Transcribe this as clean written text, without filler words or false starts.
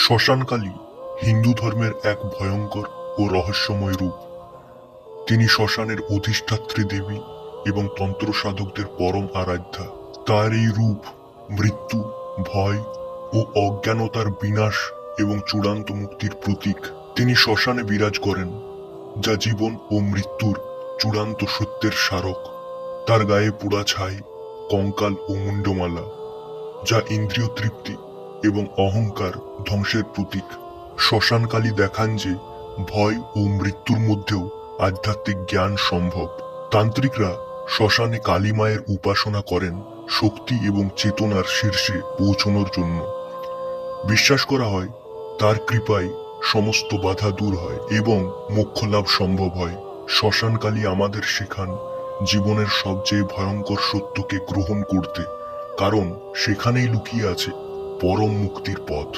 শ্মশানকালী হিন্দু ধর্মের এক ভয়ঙ্কর ও রহস্যময় রূপ। তিনি শ্মশানের অধিষ্ঠাত্রী দেবী এবং তন্ত্র সাধকদের পরম আরাধ্যা। তার এই রূপ মৃত্যু, ভয় ও অজ্ঞানতার বিনাশ এবং চূড়ান্ত মুক্তির প্রতীক। তিনি শ্মশানে বিরাজ করেন, যা জীবন ও মৃত্যুর চূড়ান্ত সত্যের স্মারক। তার গায়ে পোড়া ছাই, কঙ্কাল ও মুন্ডমালা, যা ইন্দ্রিয় তৃপ্তি এবং অহংকার ধ্বংসের প্রতীক। শ্মশানকালী দেখান যে ভয় ও মৃত্যুর মধ্যেও আধ্যাত্মিক জ্ঞান সম্ভব। তান্ত্রিকরা শ্মশানে কালী মায়ের উপাসনা করেন শক্তি এবং চেতনার শীর্ষে পৌঁছানোর জন্য। বিশ্বাস করা হয় তার কৃপায় সমস্ত বাধা দূর হয় এবং মোক্ষ লাভ সম্ভব হয়। শ্মশানকালী আমাদের শেখান জীবনের সবচেয়ে ভয়ঙ্কর সত্যকে গ্রহণ করতে, কারণ সেখানেই লুকিয়ে আছে পরম মুক্তির পথ।